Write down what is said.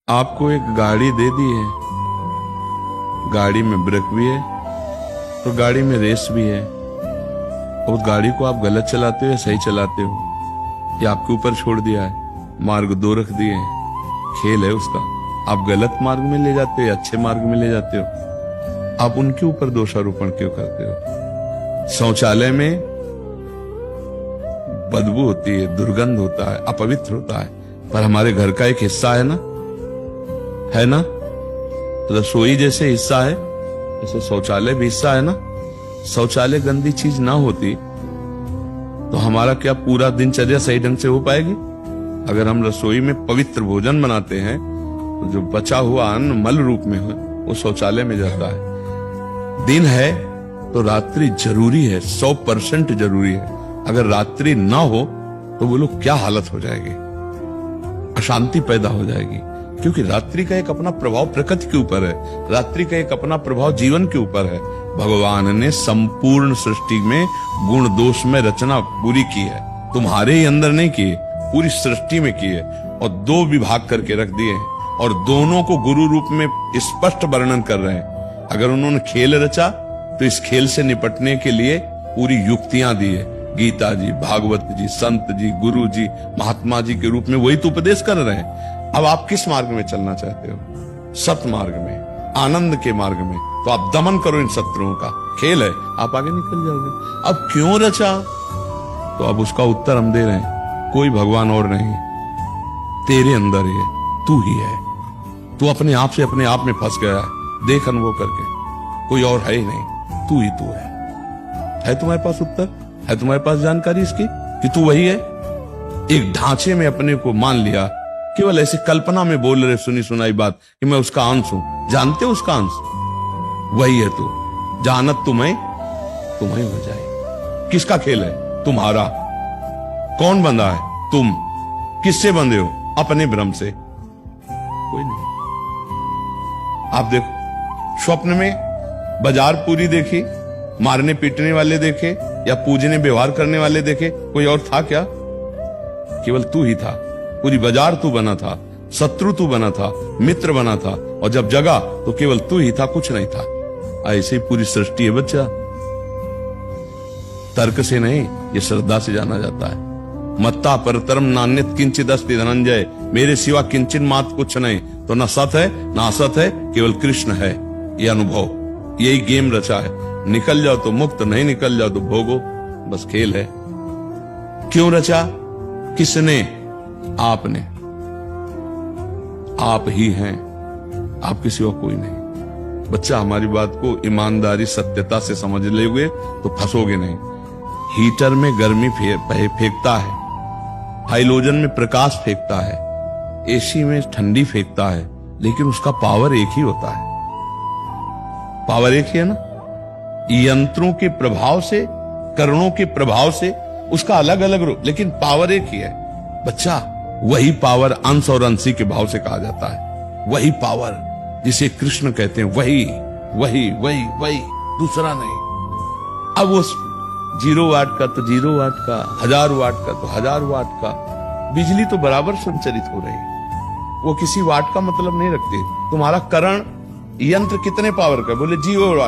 आपको एक गाड़ी दे दी है, गाड़ी में ब्रेक भी है तो गाड़ी में रेस भी है। और गाड़ी को आप गलत चलाते हो या सही चलाते हो, ये आपके ऊपर छोड़ दिया है। मार्ग दो रख दिए हैं, खेल है उसका। आप गलत मार्ग में ले जाते हो या अच्छे मार्ग में ले जाते हो, आप उनके ऊपर दोषारोपण क्यों करते हो? शौचालय में बदबू होती है, दुर्गंध होता है, अपवित्र होता है, पर हमारे घर का एक हिस्सा है ना? रसोई जैसे हिस्सा है, जैसे शौचालय भी हिस्सा है ना। शौचालय गंदी चीज ना होती तो हमारा क्या पूरा दिनचर्या सही ढंग से हो पाएगी? अगर हम रसोई में पवित्र भोजन बनाते हैं तो जो बचा हुआ अन्न मल रूप में है वो शौचालय में जाता है। दिन है तो रात्रि जरूरी है, 100% जरूरी है। अगर रात्रि ना हो तो बोलो क्या हालत हो जाएगी, अशांति पैदा हो जाएगी। क्योंकि रात्रि का एक अपना प्रभाव प्रकृति के ऊपर है, रात्रि का एक अपना प्रभाव जीवन के ऊपर है। भगवान ने संपूर्ण सृष्टि में गुण दोष में रचना पूरी की है, तुम्हारे ही अंदर नहीं की, पूरी सृष्टि में की है। और दो विभाग करके रख दिए हैं और दोनों को गुरु रूप में स्पष्ट वर्णन कर रहे हैं। अगर उन्होंने खेल रचा तो इस खेल से निपटने के लिए पूरी युक्तियां दी है। गीता जी, भागवत जी, संत जी, गुरु जी, महात्मा जी के रूप में वही तो उपदेश कर रहे हैं। अब आप किस मार्ग में चलना चाहते हो? सत मार्ग में, आनंद के मार्ग में, तो आप दमन करो इन शत्रुओं का। खेल है, आप आगे निकल जाओगे। अब क्यों रचा, तो अब उसका उत्तर हम दे रहे हैं। कोई भगवान और नहीं, तेरे अंदर ही है, तू ही है। तू अपने आप से अपने आप में फंस गया है, देख अनुभव करके, कोई और है ही नहीं, तू ही तू है तुम्हारे पास उत्तर? है तुम्हारे पास जानकारी इसकी कि तू वही है? एक ढांचे में अपने को मान लिया, केवल ऐसी कल्पना में बोल रहे सुनी सुनाई बात कि मैं उसका अंश हूं। जानते हो उसका अंश वही है तू। जानत तुम्हें हो जाए। किसका खेल है? तुम्हारा। कौन बंधा है? तुम। किससे बंधे हो? अपने भ्रम से, कोई नहीं। आप देखो, स्वप्न में बाजार पूरी देखी, मारने पीटने वाले देखे या पूजने व्यवहार करने वाले देखे, कोई और था क्या? केवल तू ही था। पूरी बाजार तू बना था, शत्रु तू बना था, मित्र बना था, और जब जगा तो केवल तू ही था, कुछ नहीं था। ऐसे ही पूरी सृष्टि है बच्चा। तर्क से नहीं, ये श्रद्धा से जाना जाता है। मत्ता परतरम नान्यत किंचित अस्ति धनंजय, मेरे सिवा किंचित मात कुछ नहीं। तो न सत है न असत है, केवल कृष्ण है। ये अनुभव, यही गेम रचा है। निकल जाओ तो मुक्त, नहीं निकल जाओ तो भोगो, बस खेल है। क्यों रचा? किसने? आपने। आप ही हैं, आप किसी और कोई नहीं। बच्चा हमारी बात को ईमानदारी सत्यता से समझ लोगे तो फंसोगे नहीं। हीटर में गर्मी फेंकता है, हाइलोजन में प्रकाश फेंकता है, एसी में ठंडी फेंकता है, लेकिन उसका पावर एक ही होता है। पावर एक ही है ना। यंत्रों के प्रभाव से, करणों के प्रभाव से उसका अलग अलग रूप, लेकिन पावर एक ही है। बच्चा, वही पावर अंश और अंशी के भाव से कहा जाता है। वही पावर जिसे कृष्ण कहते हैं, वही वही वही वही, दूसरा नहीं। अब वो 0 वाट का तो 0 वाट का, 1000 वाट का तो 1000 वाट का, बिजली तो बराबर संचरित हो रही है। वो किसी वाट का मतलब नहीं रखती। तुम्हारा करण यंत्र कितने पावर का? बोले 0 वाट।